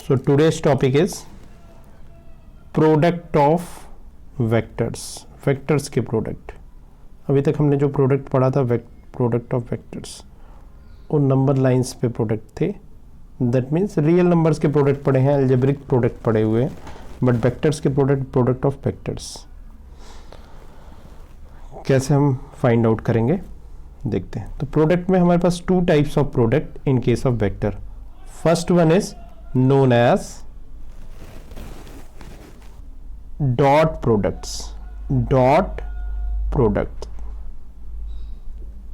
So today's topic is product of vectors, vectors के product. अभी तक हमने जो प्रोडक्ट पढ़ा था प्रोडक्ट ऑफ वेक्टर्स, वो नंबर लाइंस पे प्रोडक्ट थे। दैट मीन्स रियल नंबर्स के प्रोडक्ट पढ़े हैं, अलजेब्रिक प्रोडक्ट पढ़े हुए हैं, बट वेक्टर्स के प्रोडक्ट ऑफ वेक्टर्स कैसे हम फाइंड आउट करेंगे देखते हैं। तो प्रोडक्ट में हमारे पास two types of product in case of vector. First one is known as dot products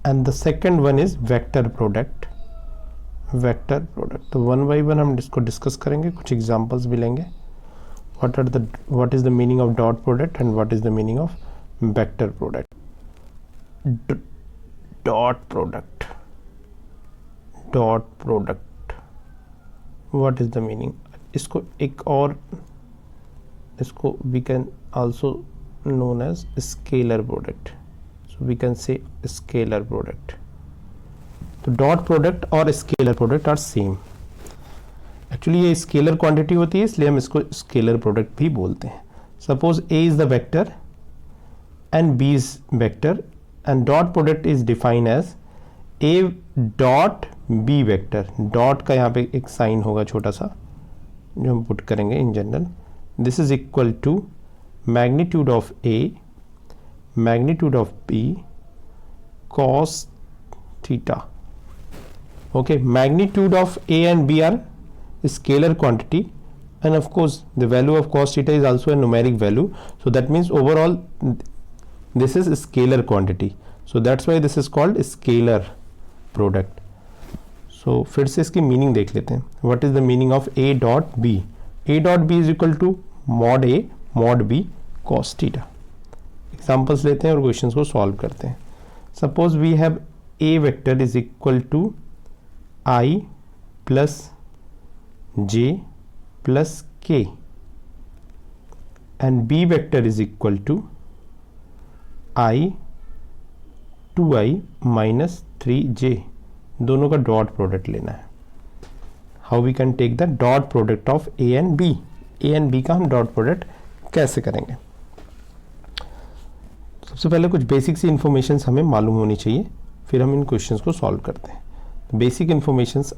and the second one is vector product। तो वन बाई वन हम इसको डिस्कस करेंगे, कुछ एग्जांपल्स भी लेंगे। what is the meaning of dot product and what is the meaning of vector product। dot product what is the meaning? इसको एक और, इसको we can also known as scalar product, so we can say scalar product। तो dot product और scalar product are same. Actually ये scalar quantity होती है, इसलिए हम इसको स्केलर प्रोडक्ट भी बोलते हैं। Suppose A is the vector and B is vector and dot product is defined as A dot B vector. Dot का यहाँ पे एक साइन होगा छोटा सा जो हम पुट करेंगे in general. This is equal to magnitude of A magnitude of B cos theta. Okay, magnitude of A and B are scalar quantity and of course the value of cos theta is also a numeric value, so that means overall this is scalar quantity, so that's why this is called scalar product। so फिर से इसकी meaning देख लेते हैं। what is the meaning of a dot b? a dot b is equal to mod a mod b cos theta। Examples लेते हैं और questions को सॉल्व करते हैं। Suppose we have a vector is equal to i plus j plus k and b vector is equal to i 2i minus 3j। दोनों का dot product लेना है। How we can take the dot product of a and b? a and b का हम dot product कैसे करेंगे? सबसे पहले कुछ बेसिक सी इंफॉर्मेशंस हमें मालूम होनी चाहिए, फिर हम इन क्वेश्चंस को सॉल्व करते हैं। बेसिक इंफॉर्मेशंस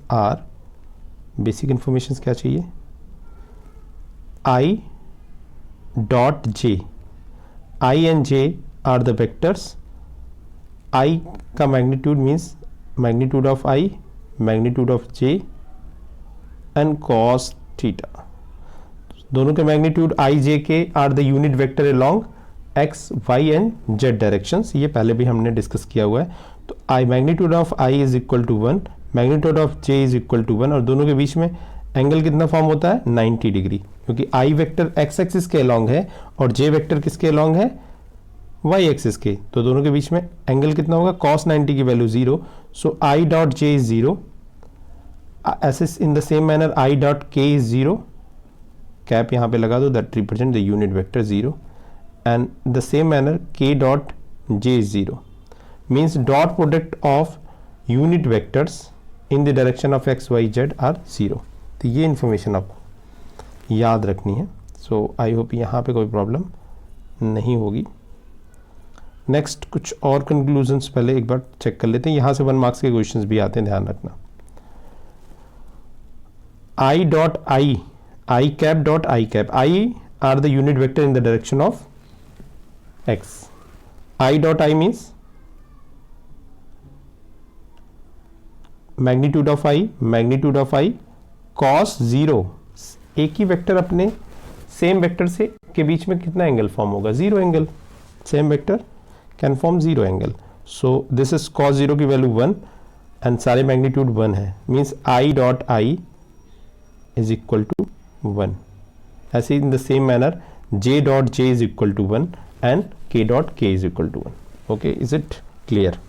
क्या चाहिए? I dot j, I and j are the vectors। I का magnitude means magnitude of I, magnitude of j and cos theta। दोनों के magnitude I j के are the unit vector along x, y and z directions। ये पहले भी हमने discuss किया हुआ है। तो I magnitude of I is equal to 1, magnitude of j is equal to 1 और दोनों के बीच में एंगल कितना फॉर्म होता है? 90 डिग्री, क्योंकि आई वेक्टर एक्स एक्सिस के अलॉन्ग है और जे वेक्टर किसके अलॉन्ग है? वाई एक्सिस के। तो दोनों के बीच में एंगल कितना होगा? cos 90 की value 0, so I dot J is 0। ऐसे in the same manner I dot के इज 0, कैप यहाँ पे लगा दो, that represent the unit vector 0 and the same manner K dot J is 0 means dot product of unit vectors in the direction of X Y Z are 0। तो ये information आपको याद रखनी है। सो आई होप यहाँ पे कोई प्रॉब्लम नहीं होगी। नेक्स्ट कुछ और कंक्लूजन्स पहले एक बार चेक कर लेते हैं। यहाँ से 1 मार्क्स के क्वेश्चंस भी आते हैं, ध्यान रखना। I dot I cap dot I cap, I R the unit vector in the direction of x. I dot I means magnitude of I cos 0। एक ही वेक्टर अपने सेम वेक्टर से के बीच में कितना एंगल फॉर्म होगा? 0 angle. Same vector can form 0 angle, so this is cos 0 की value 1 and सारे magnitude 1 है, means I dot I is equal to 1। ऐसे in the same manner j dot J is equal to 1 and k dot के is equal to 1। Okay, is it clear?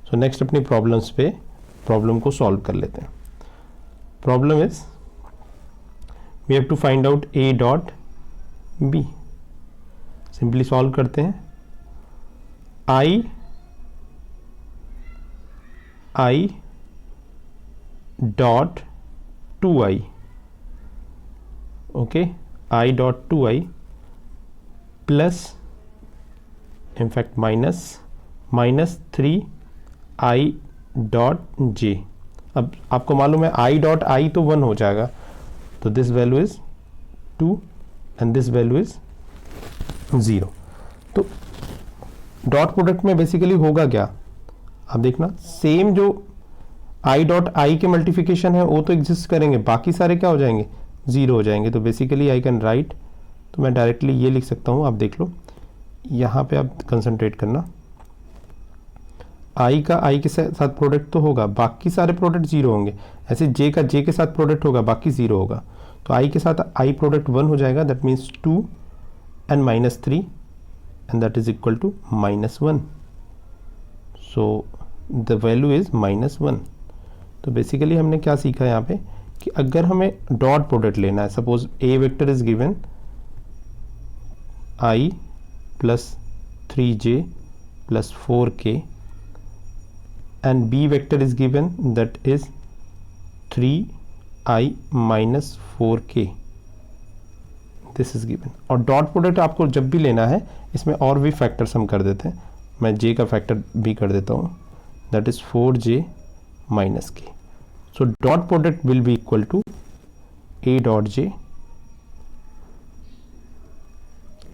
So next अपनी problems पे problem को solve कर लेते हैं। Problem is we have to find out a dot b। Simply solve करते हैं। I dot 2i okay, i dot two i plus in fact minus 3 i dot j. अब आपको मालूम है आई डॉट आई तो 1 हो जाएगा, तो this value is 2 and this value is 0। तो डॉट प्रोडक्ट में बेसिकली होगा क्या, आप देखना सेम जो आई डॉट आई के मल्टीप्लिकेशन है वो तो एग्जिस्ट करेंगे, बाकी सारे क्या हो जाएंगे, 0 हो जाएंगे। तो बेसिकली आई कैन राइट, तो मैं डायरेक्टली ये लिख सकता हूँ, आप देख लो यहाँ पे आप कंसंट्रेट करना, आई का आई के साथ प्रोडक्ट तो होगा, बाकी सारे प्रोडक्ट 0 होंगे। ऐसे जे का जे के साथ प्रोडक्ट होगा, बाकी 0 होगा। तो आई के साथ आई प्रोडक्ट 1 हो जाएगा, that means 2 and -3 and that is equal to -1। So the value is -1। तो बेसिकली हमने क्या सीखा यहाँ पे कि अगर हमें डॉट प्रोडक्ट लेना है, suppose A vector is given I plus 3j plus 4k and b vector is given that is 3i minus 4k, this is given। और डॉट प्रोडक्ट आपको जब भी लेना है इसमें और भी फैक्टर्स हम कर देते हैं, मैं j का फैक्टर भी कर देता हूँ, that is 4j minus k। so dot product will be equal to a dot j,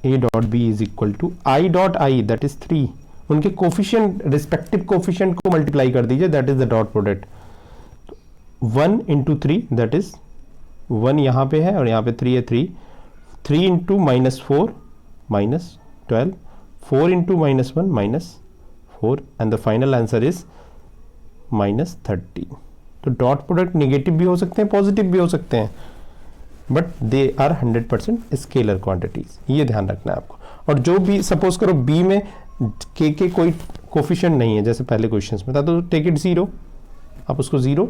a dot b is equal to I dot I that is 3, उनके कोफिशिएंट रिस्पेक्टिव कोफिशिएंट को multiply कर दीजिए, that is the dot product. 1 into 3 that is 1 यहाँ पे है और यहाँ पे 3 है, 3 into -4 -12, 4 into -1 -4 and the final answer is -13। तो डॉट प्रोडक्ट नेगेटिव भी हो सकते हैं, पॉजिटिव भी हो सकते हैं, but they are 100% scalar quantities, ये ध्यान रखना है आपको। और जो भी सपोज करो बी में के कोई कोफिशिएंट नहीं है, जैसे पहले क्वेश्चंस में था, तो टेक इट 0, आप उसको 0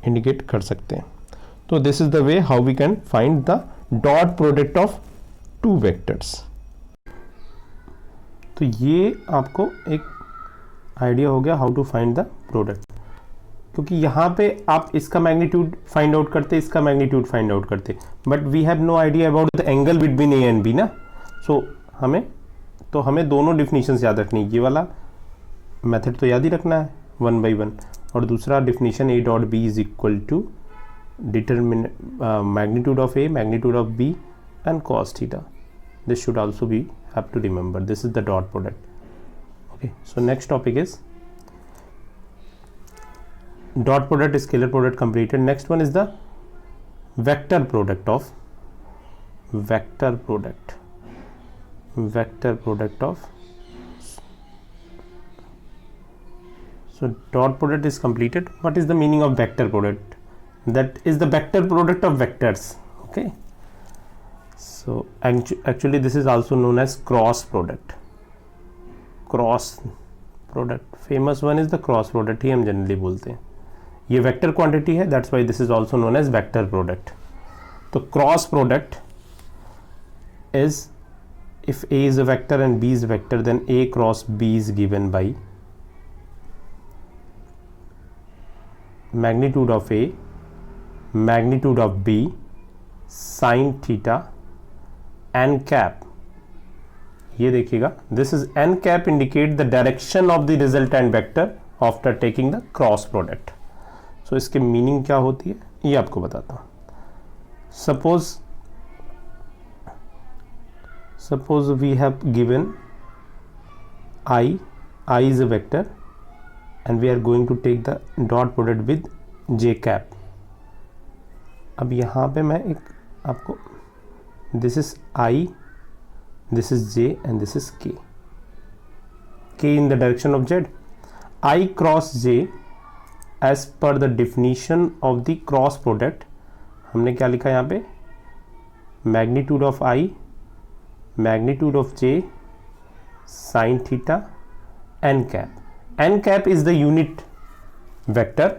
इंडिकेट कर सकते हैं। तो this is the way how we can find the dot product of two vectors. तो ये आपको एक आइडिया हो गया how to find the product, क्योंकि यहाँ पे आप इसका मैग्नीट्यूड फाइंड आउट करते, इसका मैग्नीट्यूड फाइंड आउट करते, but we have no idea about the angle between A and B ना। सो हमें दोनों डिफिनीशंस याद रखनी है, ये वाला मेथड तो याद ही रखना है 1 by 1, और दूसरा definition A dot B is equal to determine magnitude of A, magnitude of B and cos theta. This should also be have to remember, this is the dot product. Okay, so next topic is dot product, scalar product completed. Next one is the vector product of so dot product is completed. What is the meaning of vector product? That is the vector product of vectors. Okay, so actually this is also known as cross product. Famous one is the cross product ही हम generally बोलते हैं, ये vector quantity है, that's why this is also known as vector product. तो cross product is if A is a vector and B is vector, then A cross B is given by magnitude of A, magnitude of B, sine theta, N cap. ये देखिएगा, this is N cap indicate the direction of the resultant vector after taking the cross product. तो इसके meaning क्या होती है ये आपको बताता हूं। Suppose we have given I is a vector and we are going to take the dot product with J cap. अब यहाँ पे मैं एक आपको, this is I, this is j and this is k in the direction of z। I cross j as per the definition of the cross product, हमने क्या लिखा यहाँ पे, magnitude of I, magnitude of j, sin theta, n cap। n cap is the unit vector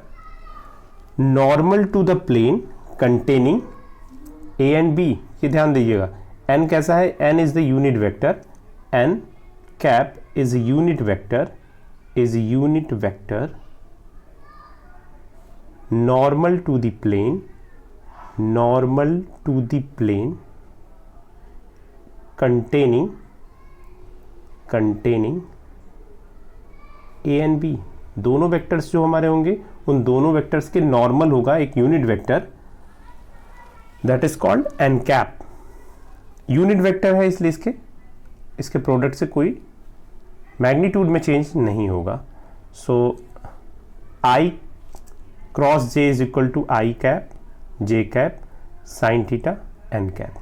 normal to the plane containing a and b। ये ध्यान दीजिएगा, n कैसा है, n is the unit vector, n cap is a unit vector normal to the plane normal to the plane containing A and B, दोनों vectors जो हमारे होंगे उन दोनों वेक्टर्स के नॉर्मल होगा एक unit vector, that is called an cap. Unit vector है इसलिए इसके प्रोडक्ट से कोई मैग्नीट्यूड में चेंज नहीं होगा। So I cross J is equal to I cap J cap sine theta N cap.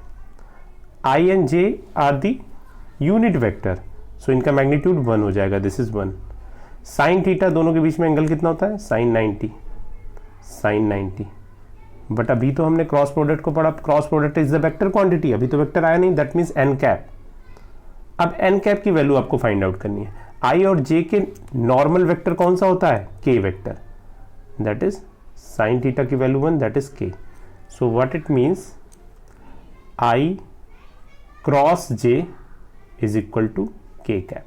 I and J are the unit vector, so इनका magnitude 1 हो जाएगा, दिस इज 1। साइन थीटा, दोनों के बीच में एंगल कितना होता है, साइन 90। बट अभी तो हमने क्रॉस प्रोडक्ट को पढ़ा, cross product is the vector quantity, अभी तो वेक्टर आया नहीं, दैट मीन्स एन कैप। अब एन कैप की वैल्यू आपको फाइंड आउट करनी है। आई और जे के नॉर्मल वेक्टर कौन सा होता है, K vector, that is sine theta की value 1, that is K. So what it means, I cross J is equal to K cap.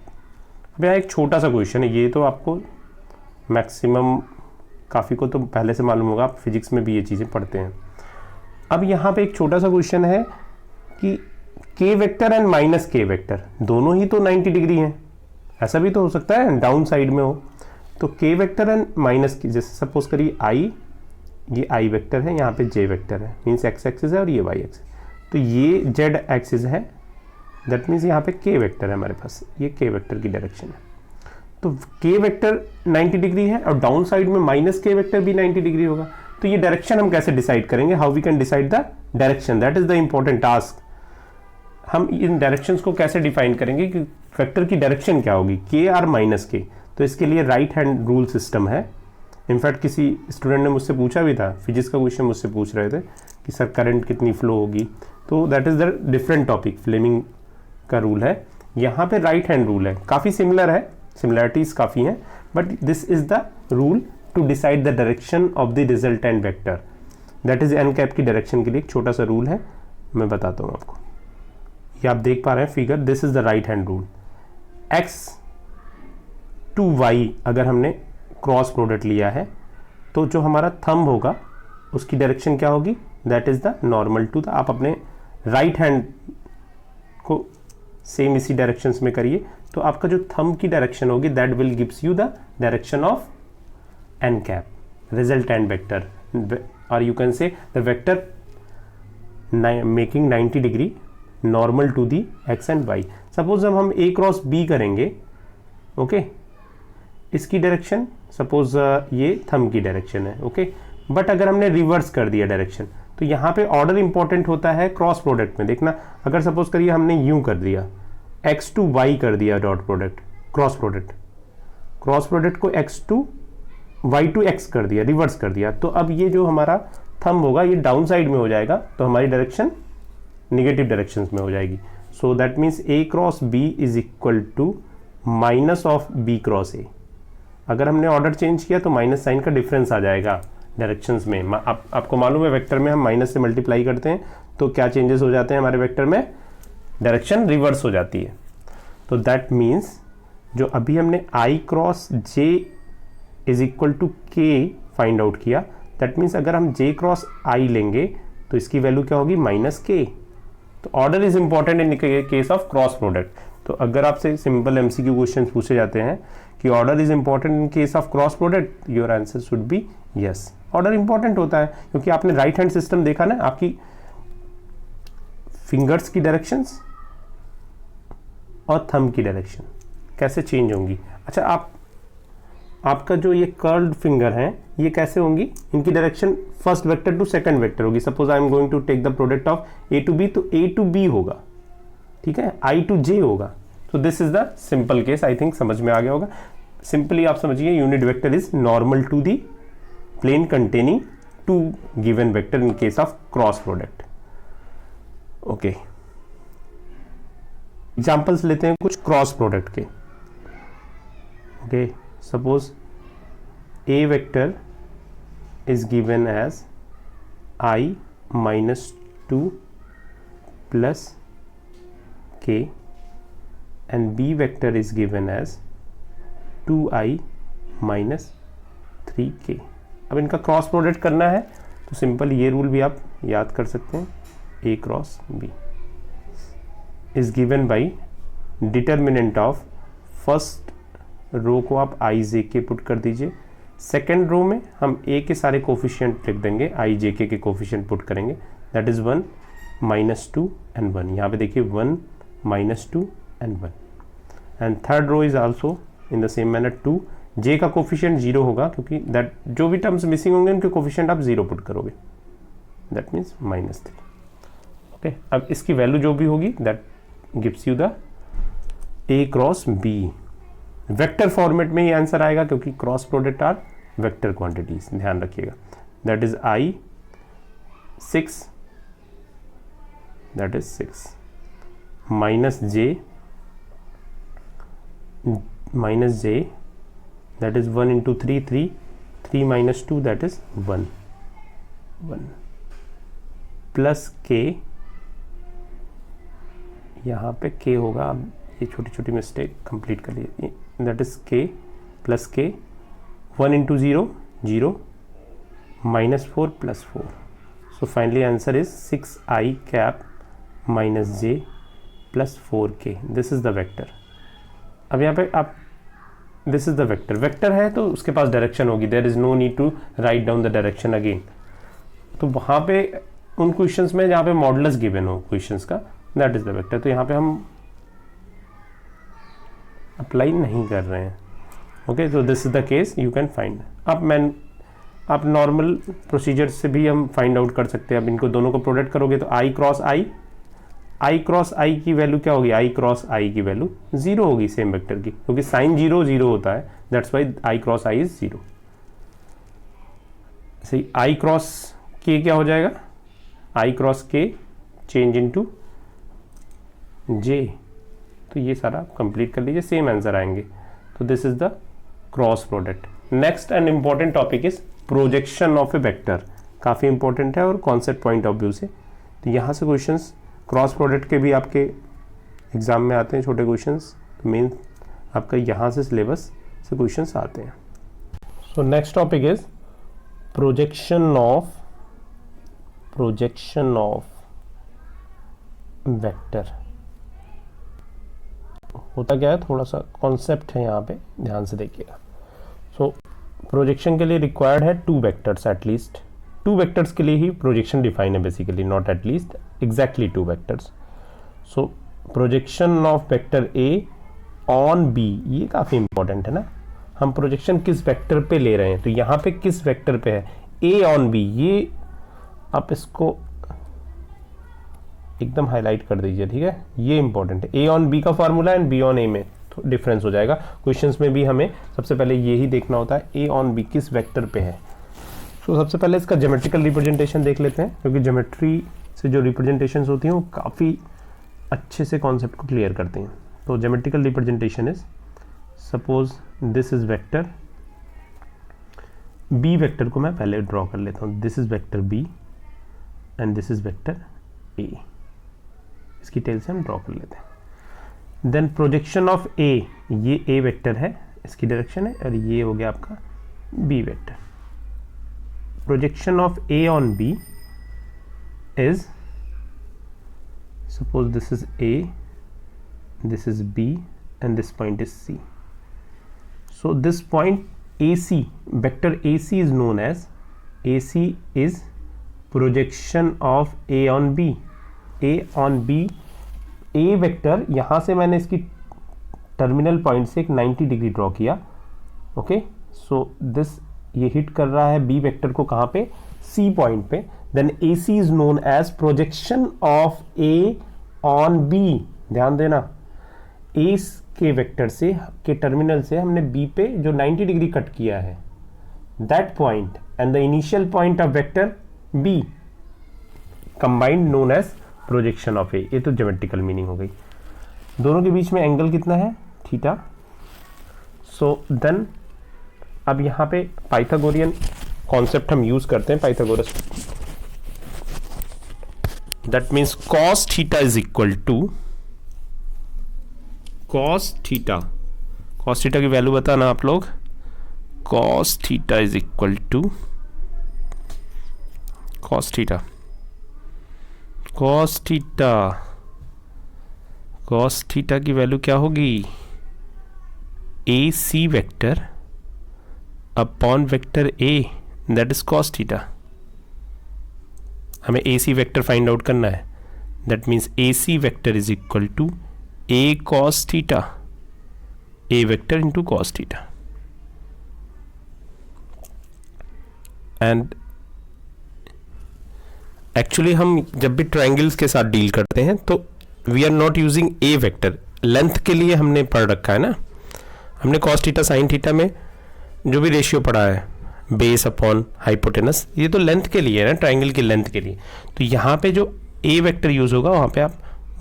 अब यहाँ एक छोटा सा क्वेश्चन है, ये तो आपको मैक्सिमम काफ़ी को तो पहले से मालूम होगा, आप फिजिक्स में भी ये चीज़ें पढ़ते हैं। अब यहाँ पे एक छोटा सा क्वेश्चन है कि के वेक्टर एंड माइनस के वेक्टर दोनों ही तो 90 डिग्री हैं, ऐसा भी तो हो सकता है डाउन साइड में हो। तो के वेक्टर एंड माइनस की, जैसे सपोज करिए आई, ये आई वेक्टर है, यहाँ पे जे वेक्टर है, मीन्स एक्स एक्सिस है और ये वाई एक्सिस, तो ये जेड एक्सिस है, दैट मीन्स यहाँ पे के वेक्टर है हमारे पास, ये के वेक्टर की डायरेक्शन है। तो के वेक्टर 90 डिग्री है और डाउन साइड में माइनस के वेक्टर भी 90 डिग्री होगा। तो ये डायरेक्शन हम कैसे डिसाइड करेंगे, how we can decide the direction, that is the important task. हम इन डायरेक्शंस को कैसे डिफाइन करेंगे कि वेक्टर की डायरेक्शन क्या होगी, के और माइनस के। तो इसके लिए राइट हैंड रूल सिस्टम है। इनफैक्ट किसी स्टूडेंट ने मुझसे पूछा भी था, फिजिक्स का क्वेश्चन मुझसे पूछ रहे थे कि सर करंट कितनी फ्लो होगी, तो that is the different topic, Fleming का रूल है। यहाँ पे राइट हैंड रूल है, काफ़ी सिमिलर है, सिमिलैरिटीज काफ़ी हैं, but this is the rule to decide the direction of the resultant vector, that is N cap की डायरेक्शन के लिए एक छोटा सा रूल है, मैं बताता हूँ आपको। ये आप देख पा रहे हैं figure, this is the right hand rule. X to Y अगर हमने क्रॉस प्रोडक्ट लिया है तो जो हमारा थंब होगा उसकी डायरेक्शन क्या होगी, that is the normal to the, आप अपने राइट हैंड को सेम इसी डायरेक्शंस में करिए, तो आपका जो थंब की डायरेक्शन होगी that will gives you the direction of N cap, resultant vector, और you can say the vector making 90 degree normal to the X and Y. Suppose जब हम ए क्रॉस बी करेंगे, ओके, इसकी direction suppose ये thumb की direction है, okay, but अगर हमने रिवर्स कर दिया डायरेक्शन, तो यहाँ पे ऑर्डर इंपॉर्टेंट होता है क्रॉस प्रोडक्ट में। देखना, अगर सपोज करिए हमने यूं कर दिया, x टू y कर दिया डॉट प्रोडक्ट, क्रॉस प्रोडक्ट को x to y to x कर दिया, रिवर्स कर दिया, तो अब ये जो हमारा थंब होगा ये डाउन साइड में हो जाएगा, तो हमारी डायरेक्शन निगेटिव डायरेक्शंस में हो जाएगी। So that means a cross b is equal to minus of b cross a। अगर हमने ऑर्डर चेंज किया तो माइनस साइन का डिफरेंस आ जाएगा डायरेक्शंस में। आपको मालूम है वेक्टर में हम माइनस से मल्टीप्लाई करते हैं तो क्या चेंजेस हो जाते हैं हमारे वेक्टर में, डायरेक्शन रिवर्स हो जाती है। तो दैट मीन्स जो अभी हमने I cross J is equal to K find out किया, दैट मीन्स अगर हम जे क्रॉस आई लेंगे तो इसकी वैल्यू क्या होगी, माइनस के। तो order is important in case of cross product. तो अगर आपसे सिंपल एमसीक्यू क्वेश्चंस पूछे जाते हैं कि order is important in case of cross product, your answer should be yes, order important होता है, क्योंकि आपने राइट हैंड सिस्टम देखा ना, आपकी फिंगर्स की डायरेक्शंस और थंब की डायरेक्शन कैसे चेंज होंगी। अच्छा, आपका जो ये कर्ल्ड फिंगर है ये कैसे होंगी, इनकी direction first vector to second vector होगी। Suppose I am going to take the product of A to B, तो ए टू बी होगा, ठीक है, आई टू जे होगा। तो this is the simple case, I think समझ में आ गया होगा। सिंपली आप समझिए, unit vector is normal to the plane containing two given vector in case of cross product. Okay, examples लेते हैं कुछ क्रॉस प्रोडक्ट के। Okay, suppose A vector is given as I minus 2 plus k and B vector is given as 2I minus 3k। अब इनका cross product करना है तो simple ये रूल भी आप याद कर सकते हैं, A cross B is given by determinant of first row को आप आई जे के पुट कर दीजिए, सेकेंड रो में हम ए के सारे कोफिशिएंट लिख देंगे, I J K coefficient put करेंगे, दैट इज 1 -2 एंड 1। यहाँ पे देखिए 1 -2 and 1 and third row is also in the same manner 2। J का कोफिशिएंट 0 होगा क्योंकि दैट जो भी टर्म्स मिसिंग होंगे उनके कोफिशिएंट आप 0 पुट करोगे, दैट मीन्स -3। ओके, अब इसकी वैल्यू जो भी होगी that gives you the A cross B. Vector format में ये आंसर आएगा क्योंकि cross product are vector quantities, ध्यान रखिएगा। That is I 6 that is 6 minus j that is 1 into 3 3 minus 2 that is 1 plus k, यहाँ पे k होगा, अब ये छोटी छोटी मिस्टेक कंप्लीट कर लीजिए, that is k plus k 1 into 0 0 -4 plus 4, so finally answer is 6i cap minus j plus 4k, this is the vector। अब यहाँ पे आप this is the vector, vector है तो उसके पास डायरेक्शन होगी, there is no need to write down the direction again. तो वहाँ पे उन क्वेश्चंस में जहाँ पे मॉडुलस गिवन हो क्वेश्चंस का, दैट इज द वेक्टर, तो यहाँ पे हम अप्लाई नहीं कर रहे हैं। ओके, तो this is the case, you can find. आप नॉर्मल प्रोसीजर से भी हम फाइंड आउट कर सकते हैं। अब इनको दोनों को प्रोडक्ट करोगे तो आई क्रॉस आई की वैल्यू क्या होगी, आई क्रॉस आई की वैल्यू 0 होगी सेम वेक्टर की, क्योंकि साइन 0 0 होता है, that's Y I cross I is 0। सही, आई क्रॉस के क्या हो जाएगा, आई क्रॉस के चेंज इनटू जे, तो ये सारा कंप्लीट कर लीजिए, सेम आंसर आएंगे। तो this is the cross product. Next and important topic is projection of A vector, काफी इंपॉर्टेंट है और कॉन्सेप्ट पॉइंट ऑफ व्यू से। तो यहाँ से क्वेश्चंस क्रॉस प्रोडक्ट के भी आपके एग्जाम में आते हैं छोटे क्वेश्चंस, तो मेन आपका यहाँ से सिलेबस से क्वेश्चंस आते हैं। सो next topic is projection of vector. होता क्या है, थोड़ा सा कॉन्सेप्ट है यहाँ पे, ध्यान से देखिएगा। सो प्रोजेक्शन के लिए रिक्वायर्ड है 2 वेक्टर्स एटलीस्ट, 2 वेक्टर्स के लिए ही प्रोजेक्शन डिफाइन है basically, not at least, exactly 2 vectors. So projection of vector A on B, ये काफ़ी इंपॉर्टेंट है ना, हम प्रोजेक्शन किस वेक्टर पे ले रहे हैं, तो यहाँ पे किस वेक्टर पे है, ए ऑन बी, ये आप इसको एकदम हाईलाइट कर दीजिए, ठीक है, ये इंपॉर्टेंट है। ए ऑन बी का फार्मूला एंड बी ऑन ए में तो डिफरेंस हो जाएगा। क्वेश्चंस में भी हमें सबसे पहले यही देखना होता है, ए ऑन बी किस वेक्टर पे है। तो सबसे पहले इसका ज्योमेट्रिकल रिप्रेजेंटेशन देख लेते हैं, क्योंकि ज्योमेट्री से जो रिप्रेजेंटेशंस होती हैं वो काफ़ी अच्छे से कॉन्सेप्ट को क्लियर करते हैं। तो geometrical representation is, suppose this is vector B, vector को मैं पहले ड्रॉ कर लेता हूँ, this is vector B and this is vector A, इसकी टेल से हम ड्रॉ कर लेते हैं। देन प्रोजेक्शन ऑफ ए, ये ए वेक्टर है, इसकी डायरेक्शन है, और ये हो गया आपका B vector. Projection of A on B is, suppose this is A, this is B, and this point is C. So this point AC, vector AC is known as, AC is projection of A on B. A on B, A vector, यहाँ से मैंने इसकी terminal point से एक 90 degree draw किया, okay, so this ये hit कर रहा है बी वेक्टर को कहाँ पे, सी पॉइंट पे, then A C is known as projection of A on B. ध्यान देना, ए के वेक्टर से के टर्मिनल से हमने बी पे जो 90 डिग्री कट किया है, that point and the initial point of vector B combined known as projection of A. ये तो ज्योमेट्रिकल मीनिंग हो गई। दोनों के बीच में एंगल कितना है, थीटा। सो देन अब यहाँ पे पाइथागोरियन कॉन्सेप्ट हम यूज करते हैं, Pythagoras, that means cos theta is equal to cos theta की वैल्यू बताना आप लोग, cos theta is equal to cos theta cos theta की वैल्यू क्या होगी, A C vector upon vector A, that is cos theta. हमें A C vector find out करना है, that means A C vector is equal to A cos theta, A vector into cos theta. And actually हम जब भी triangles के साथ deal करते हैं तो we are not using a vector, length के लिए हमने पढ़ रखा है ना, हमने कॉस थीटा साइन थीटा में जो भी रेशियो पढ़ा है, बेस अपॉन हाइपोटेनस, ये तो लेंथ के लिए है ना, ट्रायंगल की लेंथ के लिए। तो यहाँ पे जो ए वेक्टर यूज होगा वहाँ पे आप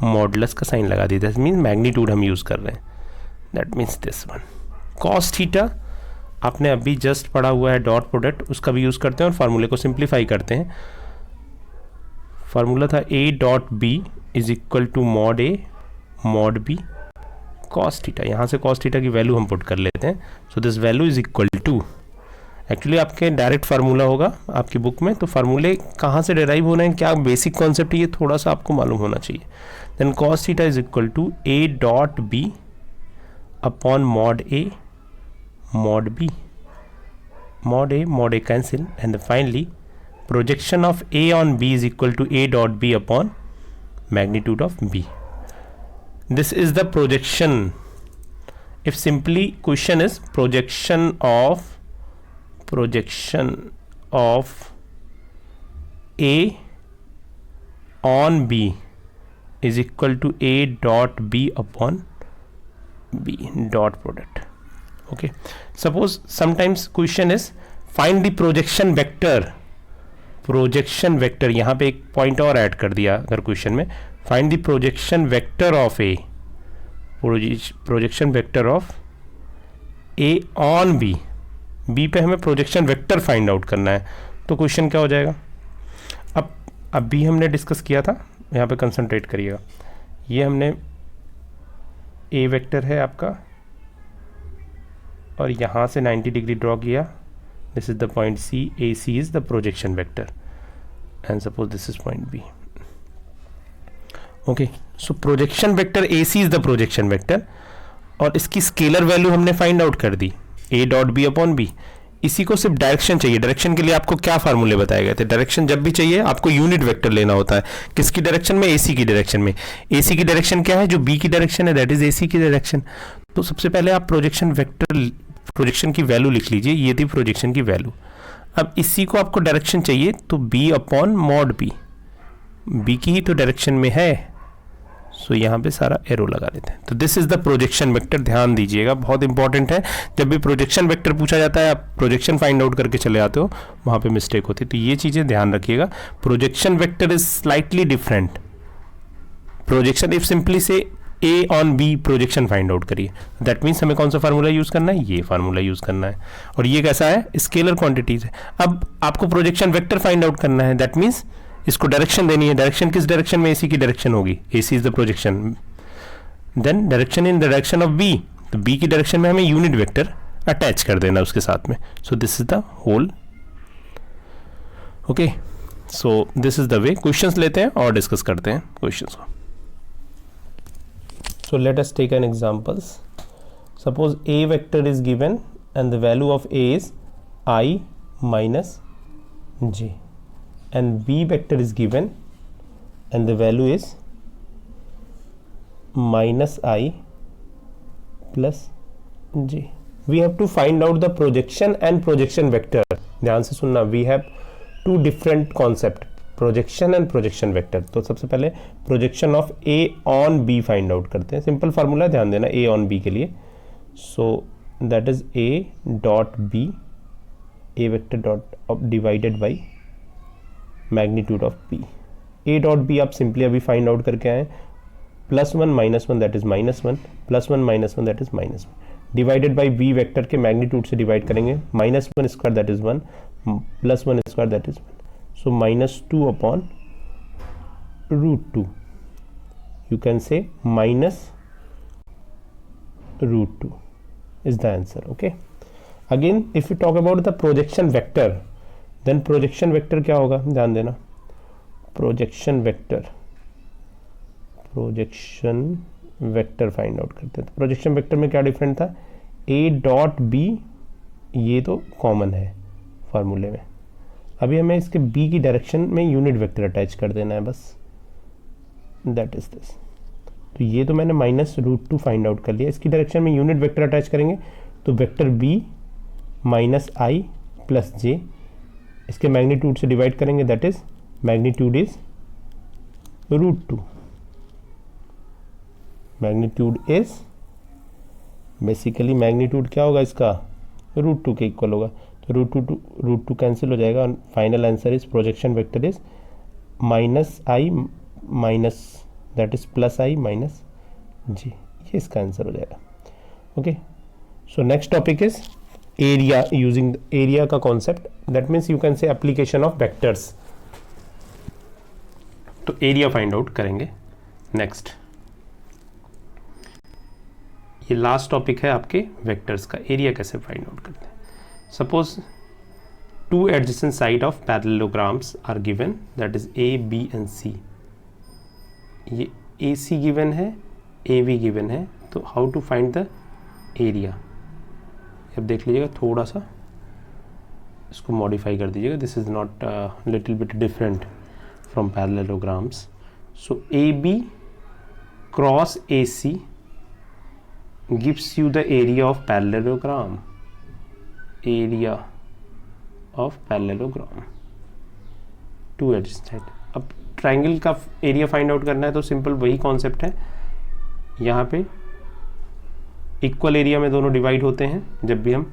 मॉडुलस का साइन लगा दीजिए, दैट मीन्स मैग्नीट्यूड हम यूज कर रहे हैं, that means this one. Cos theta आपने अभी जस्ट पढ़ा हुआ है, डॉट प्रोडक्ट, उसका भी यूज करते हैं और फार्मूले को सिंप्लीफाई करते हैं। फार्मूला था A dot B is equal to mod A mod B cos theta. यहाँ से कॉस थीटा की वैल्यू हम पुट कर लेते हैं, so this value is equal to, actually आपके डायरेक्ट फार्मूला होगा आपकी बुक में, तो फार्मूले कहाँ से डिराइव होना है, क्या बेसिक कॉन्सेप्ट है, ये थोड़ा सा आपको मालूम होना चाहिए। Then cos theta is equal to A dot B upon mod A mod B, mod A cancel, and finally projection of A on B is equal to A dot B upon magnitude of B. This is the projection. If simply question is projection of A on B is equal to A dot B upon B dot product. Okay. Suppose sometimes question is find the projection vector. Projection vector, यहाँ पे एक point और add कर दिया अगर question में, find the projection vector of A, projection vector of A on B, B पे हमें प्रोजेक्शन वेक्टर फाइंड आउट करना है, तो क्वेश्चन क्या हो जाएगा। अब भी हमने डिस्कस किया था, यहाँ पे कंसंट्रेट करिएगा, ये हमने ए वेक्टर है आपका और यहाँ से 90 डिग्री ड्रॉ किया, this is the point C, AC is the projection vector and suppose this is point B. Okay, so projection vector AC is the projection vector और इसकी स्केलर वैल्यू हमने फाइंड आउट कर दी A dot B upon B। इसी को सिर्फ direction चाहिए, direction के लिए आपको क्या फार्मूले बताए गए थे, डायरेक्शन जब भी चाहिए आपको यूनिट वेक्टर लेना होता है, किसकी डायरेक्शन में, AC की डायरेक्शन में। AC की डायरेक्शन क्या है, जो B की डायरेक्शन है, दैट इज AC की डायरेक्शन। तो सबसे पहले आप प्रोजेक्शन वेक्टर, प्रोजेक्शन की वैल्यू लिख लीजिए, ये थी प्रोजेक्शन की वैल्यू। अब इसी को आपको डायरेक्शन चाहिए तो B upon mod B, B की ही तो डायरेक्शन में है, सो यहाँ पे सारा एरो लगा लेते हैं। तो this is the projection vector, ध्यान दीजिएगा, बहुत इंपॉर्टेंट है। जब भी प्रोजेक्शन वेक्टर पूछा जाता है आप प्रोजेक्शन फाइंड आउट करके चले आते हो, वहाँ पे मिस्टेक होती है, तो ये चीज़ें ध्यान रखिएगा। Projection vector is slightly different. Projection if simply say A on B projection find out करिए, दैट मीन्स हमें कौन सा फार्मूला यूज करना है, ये फार्मूला यूज करना है, और ये कैसा है, स्केलर क्वांटिटीज है। अब आपको प्रोजेक्शन वेक्टर फाइंड आउट करना है, दैट मीन्स इसको डायरेक्शन देनी है, डायरेक्शन किस डायरेक्शन में, एसी की डायरेक्शन होगी, AC is the projection, then direction in direction of B, तो बी की डायरेक्शन में हमें यूनिट वेक्टर अटैच कर देना उसके साथ में, so this is the whole. Okay, so this is the way. Questions लेते हैं और डिस्कस करते हैं क्वेश्चंस को। So let us take an examples. Suppose A vector is given and the value of A is I minus J, and B vector is given and the value is minus I plus J. We have to find out the projection and projection vector. ध्यान से सुनना, we have two different concept, projection and projection vector. तो सबसे पहले projection of A on B find out करते हैं, simple formula ध्यान देना ए ऑन बी के लिए, so that is A dot B, A vector dot divided by magnitude of B. A dot B आप सिंपली अभी फाइंड आउट करके आए, +1 -1 that is -1, +1 -1 that is -1, divided by B vector के magnitude से divide करेंगे, -1 square that is 1, +1 square that is 1, so -2 upon √2, you can say -√2 is the answer. Okay, again if we talk about the projection vector, then projection vector क्या होगा, ध्यान देना, projection vector projection vector find out करते हैं। तो projection vector में क्या different था, ए डॉट बी, ये तो कॉमन है फार्मूले में। अभी हमें इसके बी की डायरेक्शन में यूनिट वेक्टर अटैच कर देना है बस, दैट इज दिस। तो ये तो मैंने -√2 फाइंड आउट कर लिया, इसकी डायरेक्शन में यूनिट वेक्टर अटैच करेंगे तो वेक्टर बी -i + j, इसके मैग्नीट्यूड से डिवाइड करेंगे, that is magnitude is √2। Magnitude is basically magnitude क्या होगा इसका, √2 के इक्वल होगा। तो √2 कैंसिल हो जाएगा। Final answer is projection vector is -i that is +i - j, ये इसका आंसर हो जाएगा। Okay, so next topic is area, using area का concept, that means you can say application of vectors. तो एरिया फाइंड आउट करेंगे next. ये last topic है आपके वेक्टर्स का, एरिया कैसे फाइंड आउट करते हैं। Suppose 2 adjacent side of parallelograms are given, that is A, B and C। ये AC गिवन है, AB गिवन है, तो how to find the area. अब देख लीजिएगा, थोड़ा सा इसको मॉडिफाई कर दीजिएगा, this is not little bit different from parallelograms. So AB cross AC gives you the area of parallelogram, area of parallelogram, 2 adjacent। अब ट्राइंगल का एरिया फाइंड आउट करना है तो सिंपल वही कॉन्सेप्ट है, यहाँ पे इक्वल एरिया में दोनों डिवाइड होते हैं जब भी हम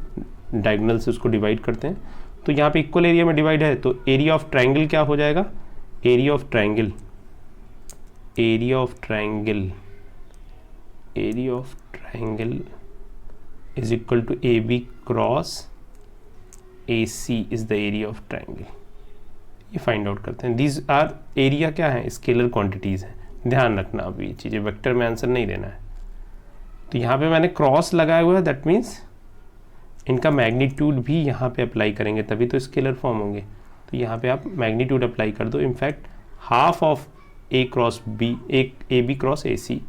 डायगोनल से उसको डिवाइड करते हैं। तो यहाँ पे इक्वल एरिया में डिवाइड है तो एरिया ऑफ ट्राइंगल क्या हो जाएगा, area of triangle, area of triangle, area of triangle is equal to AB cross AC is the area of triangle. ये फाइंड आउट करते हैं। दीज आर एरिया क्या है, स्केलर क्वांटिटीज हैं, ध्यान रखना। अभी ये चीज़ें वेक्टर में आंसर नहीं देना है। तो यहाँ पे मैंने क्रॉस लगाया हुआ है, दैट मीन्स इनका मैग्नीट्यूड भी यहाँ पे अप्लाई करेंगे तभी तो स्केलर फॉर्म होंगे। तो यहाँ पे आप मैग्नीट्यूड अप्लाई कर दो। In fact half of A cross B, AB cross AC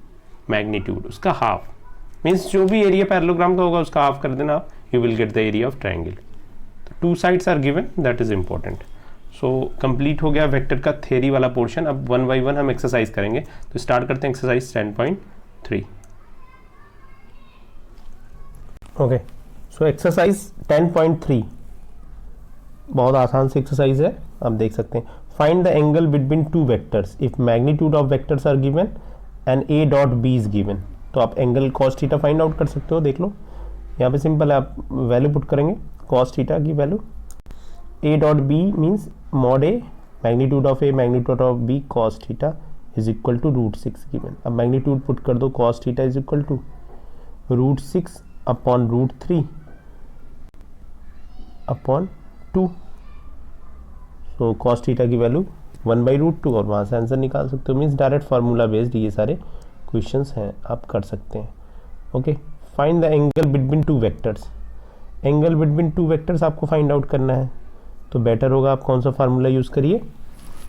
magnitude, उसका हाफ मीन्स जो भी एरिया पैरेललोग्राम का होगा उसका हाफ कर देना आप, you will get the area of triangle. तो 2 sides are given, that is important. So complete हो गया वेक्टर का थ्योरी वाला पोर्शन। अब 1 by 1 हम एक्सरसाइज करेंगे। तो स्टार्ट करते हैं एक्सरसाइज 10.3। ओके, सो एक्सरसाइज 10.3 बहुत आसान सी एक्सरसाइज है, आप देख सकते हैं। Find the angle between 2 vectors if magnitude of vectors are given and A dot B is given. तो आप angle cos theta find out कर सकते हो, देख लो यहाँ पे सिंपल है, आप वैल्यू पुट करेंगे cos थीटा की value. A dot B means mod A, magnitude of A magnitude of B cos theta is equal to √6 given. अब मैग्नीट्यूड पुट कर दो, cos theta is equal to √6 upon √3 upon 2। So cos theta की value 1/√2 और वहाँ से answer निकाल सकते हो। मीन्स डायरेक्ट फार्मूला बेस्ड ये सारे क्वेश्चंस हैं, आप कर सकते हैं। Okay, find the angle between 2 vectors. Angle between 2 vectors आपको फाइंड आउट करना है तो बेटर होगा आप कौन सा फार्मूला यूज़ करिए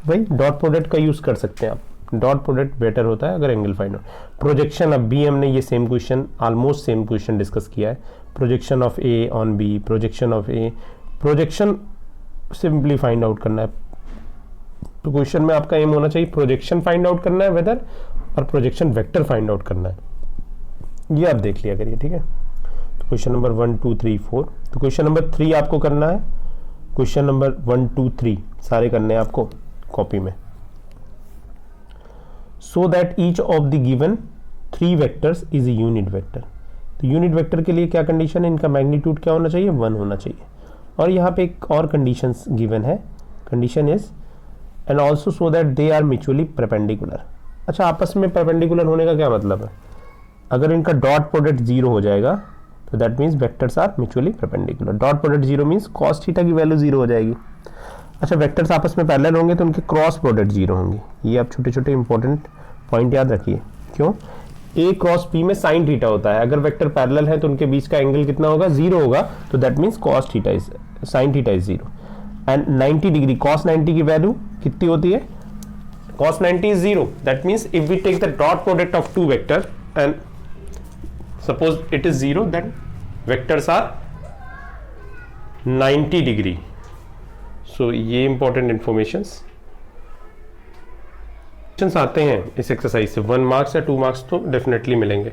भाई, डॉट प्रोडक्ट का यूज़ कर सकते हैं आप। डॉट प्रोडक्ट बेटर होता है अगर एंगल फाइंड आउट। प्रोजेक्शन, अब भी हमने ये same question, almost same question discuss किया है। Projection of A on B, projection of A, projection simply find out करना है। तो क्वेश्चन में आपका एम होना चाहिए प्रोजेक्शन फाइंड आउट करना है वेदर, और प्रोजेक्शन वेक्टर फाइंड आउट करना है। ये आप देख लिया करिए, ठीक है। तो क्वेश्चन नंबर 1 2 3 4, तो क्वेश्चन नंबर 3 आपको करना है। क्वेश्चन नंबर 1 2 3 सारे करने हैं आपको कॉपी में। So that each of the given 3 vectors is a unit vector. तो यूनिट वेक्टर के लिए क्या कंडीशन है, इनका मैग्नीट्यूड क्या होना चाहिए, 1 होना चाहिए। और यहाँ पे एक और कंडीशन गिवन है, condition is and also so that they are mutually perpendicular. अच्छा, आपस में परपेंडिकुलर होने का क्या मतलब है, अगर इनका डॉट प्रोडक्ट 0 हो जाएगा तो that means vectors are mutually perpendicular. Dot product 0 means cos theta की वैल्यू 0 हो जाएगी। अच्छा, वेक्टर्स आपस में पैरेलल होंगे तो उनके क्रॉस प्रोडक्ट 0 होंगे। ये आप छोटे छोटे इंपॉर्टेंट पॉइंट याद रखिए। क्यों, A क्रॉस P में साइन थीटा होता है, अगर वेक्टर पैरेलल है तो उनके बीच का एंगल कितना होगा, 0 होगा। तो that means cos theta is sine theta is 0 and 90 degree, cos 90 की वैल्यू कितनी होती है, cos 90 is 0. That means if we take the dot product of two vector and suppose it is 0, then vectors are 90 degree. So ये important informations आते हैं इस exercise से, 1 marks या 2 मार्क्स तो डेफिनेटली मिलेंगे.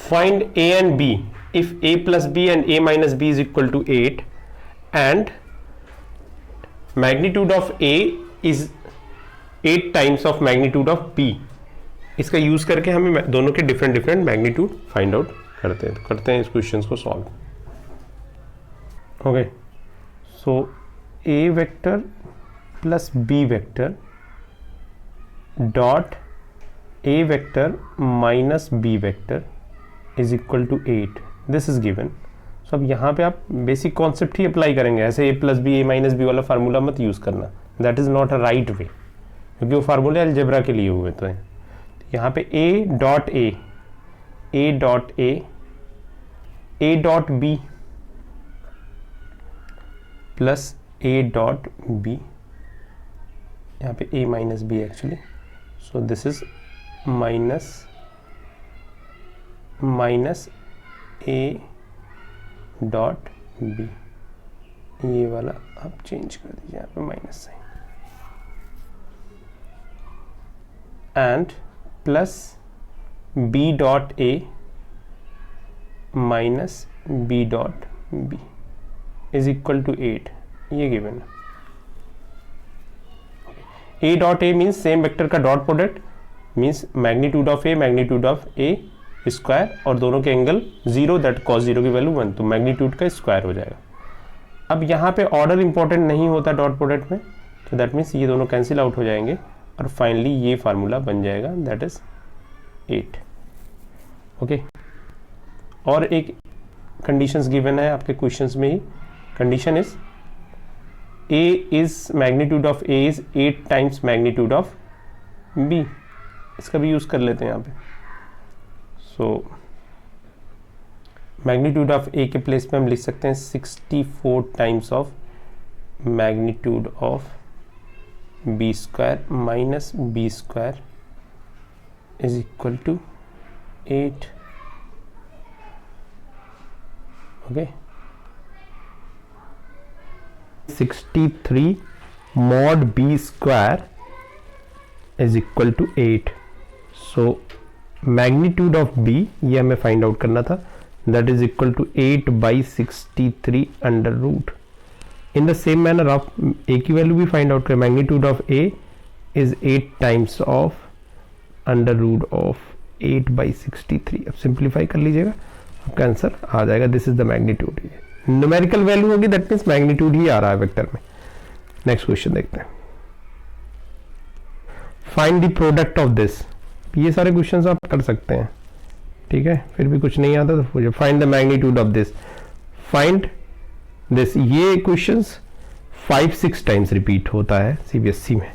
Find a and b if a plus b and a minus b is equal to 8 and magnitude of a is 8 times of magnitude of b. इसका use करके हमें दोनों के डिफरेंट मैग्नीट्यूड फाइंड आउट करते हैं इस question को solve. Okay, so a vector plus b vector dot a vector minus b vector is equal to 8. This is given. So अब यहाँ पे आप बेसिक कॉन्सेप्ट ही अप्लाई करेंगे. ऐसे a plus B, a minus B वाला formula मत use करना. That is not a right way, क्योंकि वो फार्मूले अलजेब्रा के लिए हुए तो हैं. यहाँ पे a dot a, a dot a, a dot b plus a dot b, यहाँ पे a minus b actually. So this is minus a dot b. ये वाला आप चेंज कर दीजिए, यहाँ पे minus sign, and plus b dot a minus b dot b is equal to 8. ये गिवन है. a dot a means same vector का dot product, means magnitude of a magnitude of a square, और दोनों के angle 0, that cos 0 की value 1, तो magnitude का square हो जाएगा. अब यहाँ पे ऑर्डर इंपॉर्टेंट नहीं होता डॉट प्रोडक्ट में, तो दैट मीन्स ये दोनों कैंसिल आउट हो जाएंगे और फाइनली ये फार्मूला बन जाएगा, दैट इज 8. ओके, और एक कंडीशंस गिवन है आपके क्वेश्चंस में ही. Condition is a is magnitude of a is 8 times magnitude of b. इसका भी यूज कर लेते हैं यहाँ पे. सो मैग्नीट्यूड ऑफ a के प्लेस पे हम लिख सकते हैं 64 times of magnitude of b square minus b square is equal to 8. Okay, 63 mod b square is equal to 8. So magnitude of b ये हमें फाइंड आउट करना था, that is equal to 8 by 63 under root. In the same manner आप a की value भी find out करें. Magnitude of a is 8 times of under root of 8 by 63. अब simplify कर लीजिएगा, आपका आंसर आ जाएगा. This is the magnitude. Numerical value होगी, दैट मीन्स मैग्नीट्यूड ही आ रहा है वेक्टर में. नेक्स्ट क्वेश्चन देखते हैं. Find the product of this. ये सारे क्वेश्चंस आप कर सकते हैं, ठीक है. फिर भी कुछ नहीं आता तो पूछिए. Find the magnitude of this, find this. ये क्वेश्चंस 5-6 टाइम्स रिपीट होता है सीबीएसई में,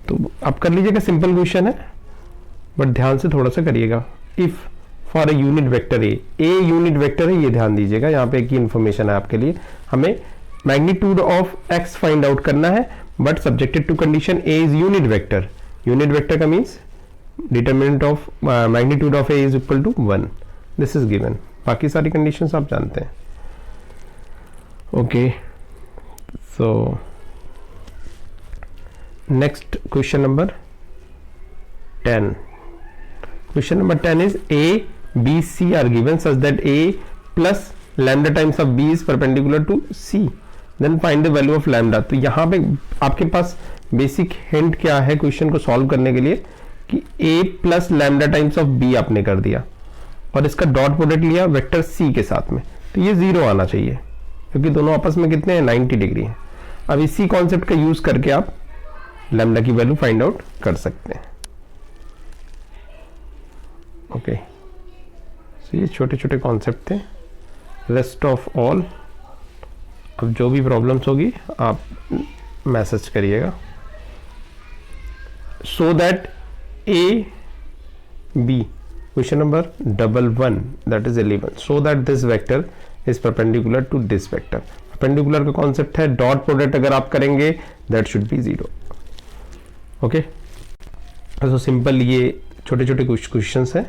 तो आप कर लीजिएगा. सिंपल क्वेश्चन है बट ध्यान से थोड़ा सा करिएगा. If for a unit vector a unit vector है, ये ध्यान दीजिएगा. यहाँ पे एक इन्फॉर्मेशन है आपके लिए. हमें magnitude of X find out करना है, but subjected to condition A is unit vector. Unit vector का means determinant of magnitude of A is equal to 1. This is given. बाकी सारी कंडीशंस आप जानते हैं. Okay, so next question number 10. Question number 10 is A, B, C are given such that A plus lambda times of B is perpendicular to C. Then find the value of lambda. तो यहाँ पे आपके पास basic hint क्या है question को solve करने के लिए कि A plus lambda times of B आपने कर दिया और इसका डॉट प्रोडक्ट लिया वेक्टर C के साथ में, तो ये 0 आना चाहिए क्योंकि दोनों आपस में कितने हैं, 90 डिग्री हैं. अब इसी कॉन्सेप्ट का यूज करके आप लैम्डा की वैल्यू फाइंड आउट कर सकते हैं. ओके, सो ये छोटे छोटे कॉन्सेप्ट थे. रेस्ट ऑफ ऑल अब जो भी प्रॉब्लम्स होगी आप मैसेज करिएगा. So that A B question number 11 that is 11. So that this vector is perpendicular to this vector. Perpendicular का कॉन्सेप्ट है डॉट प्रोडक्ट अगर आप करेंगे that should be 0. Okay. So simple ये छोटे छोटे कुछ क्वेश्चंस हैं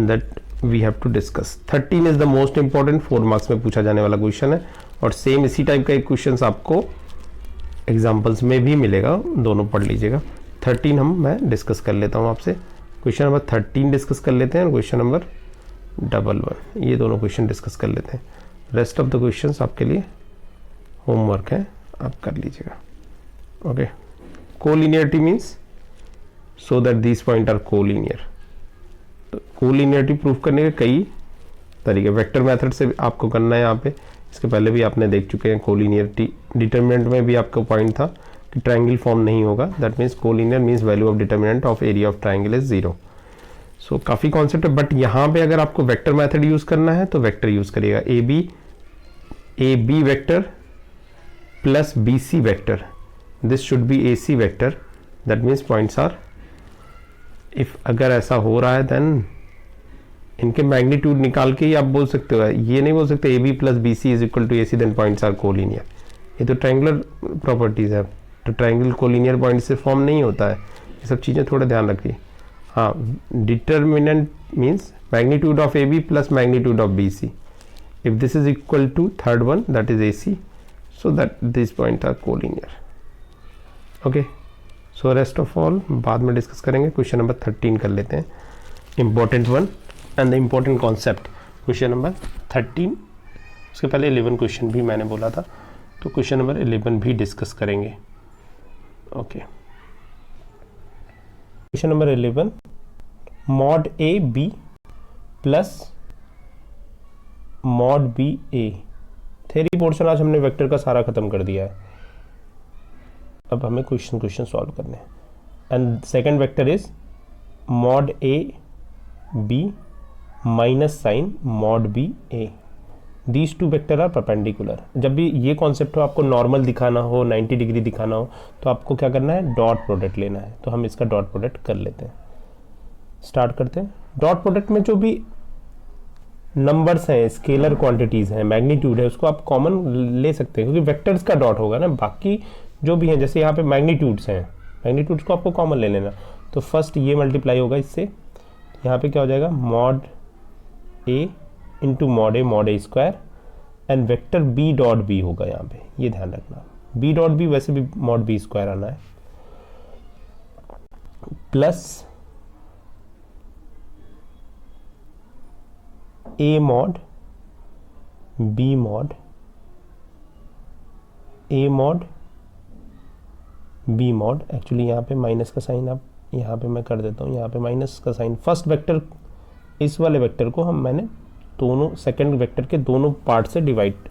that we have to discuss. 13 is the most important, 4 marks में पूछा जाने वाला क्वेश्चन है, और सेम इसी टाइप का एक क्वेश्चन आपको एग्जाम्पल्स में भी मिलेगा, दोनों पढ़ लीजिएगा। 13 मैं डिस्कस कर लेता हूँ आपसे। क्वेश्चन नंबर 13 डिस्कस कर लेते हैं और क्वेश्चन नंबर 11, ये दोनों क्वेश्चन डिस्कस कर लेते हैं। रेस्ट ऑफ द क्वेश्चंस आपके लिए होमवर्क है, आप कर लीजिएगा। Okay, collinearity means so that this point are collinear. Collinearity proof करने के कई तरीके, वेक्टर मेथड से आपको करना है। यहाँ पे इसके पहले भी आपने देख चुके हैं कोलिनियरिटी। डिटर्मिनेंट में भी आपका पॉइंट था कि ट्रायंगल फॉर्म नहीं होगा, that means collinear means value of determinant of area of triangle is 0। सो काफ़ी कॉन्सेप्ट है, बट यहाँ पे अगर आपको वेक्टर मेथड यूज़ करना है तो वेक्टर यूज़ करिएगा। A B vector plus B C vector, this should be A C vector, that means points are, if अगर ऐसा हो रहा है देन इनके मैग्नीट्यूड निकाल के ही आप बोल सकते हो। ये नहीं बोल सकते A B plus B C is equal to A C then points are collinear. ये तो ट्रायंगुलर प्रॉपर्टीज है, तो ट्रायंगल कोलिनियर पॉइंट से फॉर्म नहीं होता है। ये सब चीज़ें थोड़ा ध्यान रखिए। हाँ, determinant means magnitude of A B plus magnitude of B C, if this is equal to third one that is A C, so that this point are collinear. Okay, so rest of all बाद में discuss करेंगे। Question number 13 कर लेते हैं, important one and the important concept. Question number 13, उसके पहले 11 question भी मैंने बोला था, तो क्वेश्चन नंबर 11 भी डिस्कस करेंगे। Okay, question number 11, mod A B plus mod B A. Theory portion आज हमने वेक्टर का सारा खत्म कर दिया है, अब हमें क्वेश्चन सॉल्व करने हैं। And second vector is mod A B minus sign mod B A. These two vector are perpendicular. जब भी ये कॉन्सेप्ट हो, आपको नॉर्मल दिखाना हो, 90 डिग्री दिखाना हो, तो आपको क्या करना है, डॉट प्रोडक्ट लेना है। तो हम इसका डॉट प्रोडक्ट कर लेते हैं, स्टार्ट करते हैं। डॉट प्रोडक्ट में जो भी नंबर्स हैं, स्केलर क्वांटिटीज हैं, मैग्नीट्यूड है, उसको आप कॉमन ले सकते हैं, क्योंकि वेक्टर्स का डॉट होगा ना। बाकी जो भी हैं, जैसे यहाँ पे मैग्नीट्यूड्स हैं, मैग्नीट्यूड्स को आपको कॉमन ले लेना। तो फर्स्ट ये मल्टीप्लाई होगा इससे, यहाँ पे क्या हो जाएगा, mod A into mod A square, and vector B dot B होगा यहाँ पे, ये ध्यान रखना। बी डॉट बी वैसे भी मॉड बी स्क्वायर आना है, plus A mod B mod A mod B mod. Actually यहाँ पे माइनस का साइन आप यहाँ पे मैं कर देता हूँ, यहाँ पे माइनस का साइन। फर्स्ट वेक्टर, इस वाले वेक्टर को मैंने दोनों सेकंड वेक्टर के दोनों पार्ट से डिवाइड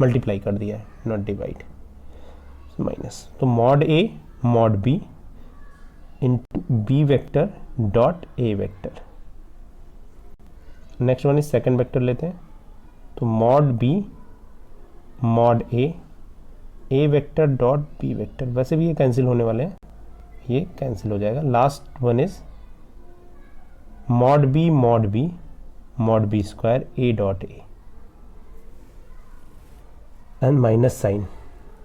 मल्टीप्लाई कर दिया है, नॉट डिवाइड, माइनस। तो mod A mod B into B vector dot A vector. Next one is second vector लेते हैं, तो mod B mod A vector dot B vector. वैसे भी ये कैंसिल होने वाले हैं, ये कैंसिल हो जाएगा। Last one is mod B square A dot A, and minus sign.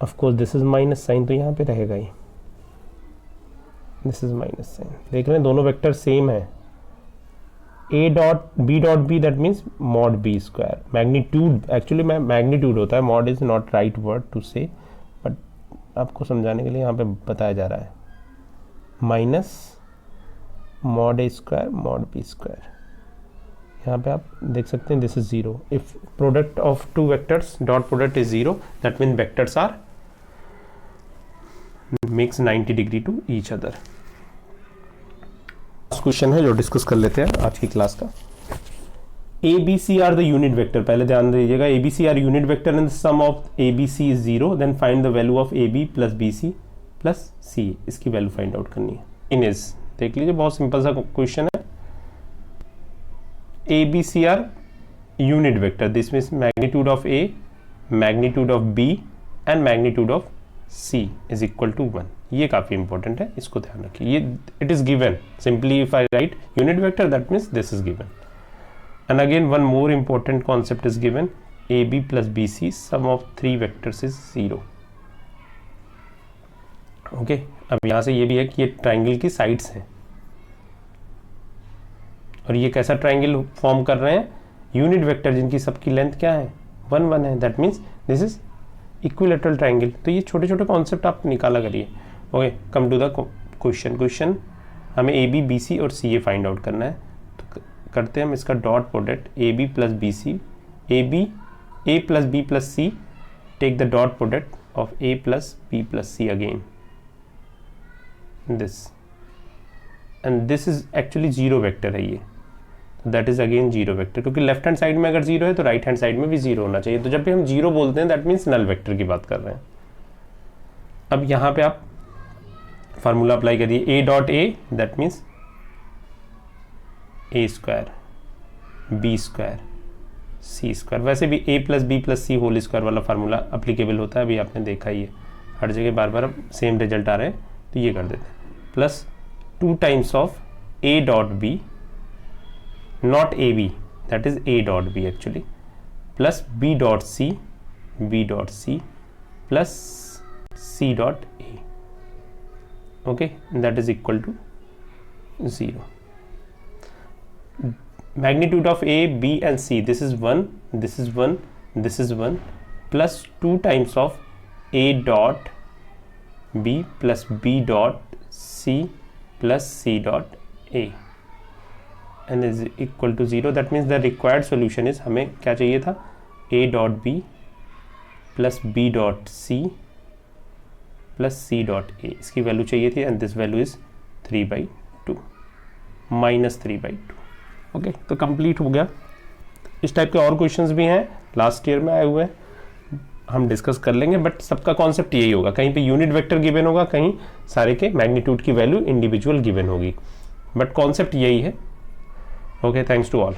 Of course this is minus sign, तो यहाँ पे रहेगा ही, दिस इज माइनस साइन। देख रहे हैं दोनों वेक्टर सेम है। A dot B that means mod B square. Magnitude, actually magnitude होता है, mod is not right word to say, but आपको समझाने के लिए यहाँ पे बताया जा रहा है। Minus mod A square mod B square. यहाँ पे आप देख सकते हैं this is 0। If product of two vectors dot product is 0, that mean vectors are makes 90 degree to each other. Question है जो डिस्कस कर लेते हैं आज की क्लास का। A B C are the unit vector. पहले ध्यान दीजिएगा, A B C are unit vector and sum of A B C is 0, then find the value of A B plus B C plus C. इसकी value find out करनी है। इन is, देख लीजिए, बहुत simple सा क्वेश्चन है। A B C are unit vector, this means magnitude of A, magnitude of B and magnitude of C is equal to 1। ये काफी इंपॉर्टेंट है, इसको ध्यान रखिए। ये it is given, simply if I write unit vector that means this is given. And again one more important concept is given, A B plus B C sum of 3 vectors is 0। Okay, अब यहाँ से ये भी है कि ये triangle की sides हैं, और ये कैसा ट्राइंगल फॉर्म कर रहे हैं, यूनिट वेक्टर जिनकी सबकी लेंथ क्या है 1 1 है, that means this is equilateral triangle. तो ये छोटे छोटे कॉन्सेप्ट आप निकाला करिए। Okay, come to the question हमें ए बी बी सी और सी ए फाइंड आउट करना है। तो करते हैं हम इसका dot product A B plus B C, A plus B plus C, take the dot product of A plus B plus C again this, and this is actually zero vector है ये, that is again zero vector, क्योंकि left hand side में अगर zero है तो right hand side में भी zero होना चाहिए। तो जब भी हम जीरो बोलते हैं दैट मीन्स नल वेक्टर की बात कर रहे हैं। अब यहाँ पे आप फार्मूला अप्लाई करिए, A dot A that means A square B square C square. वैसे भी A plus B plus C whole square वाला फार्मूला अप्लीकेबल होता है, अभी आपने देखा ही है, हर जगह बार बार सेम रिजल्ट आ रहे हैं, तो ये कर देते हैं plus 2 times of A dot B, not AB, that is A dot B actually, plus B dot C plus C dot A, okay, that is equal to 0. Magnitude of A, B and C, this is 1, this is 1, this is 1, plus 2 times of A dot B plus B dot C plus C dot A and is equal to 0. that means the required solution is, हमें क्या चाहिए था, a dot b plus b dot c plus c dot a, इसकी value चाहिए थी, and this value is 3/2 minus 3/2. Okay, तो complete हो गया। इस टाइप के और क्वेश्चंस भी हैं, लास्ट ईयर में आए हुए हैं, हम डिस्कस कर लेंगे, बट सबका कॉन्सेप्ट यही होगा, कहीं पे यूनिट वेक्टर गिवन होगा, कहीं सारे के मैग्नीट्यूड की वैल्यू इंडिविजुअल गिवन होगी, बट कॉन्सेप्ट यही है। Okay, thanks to all.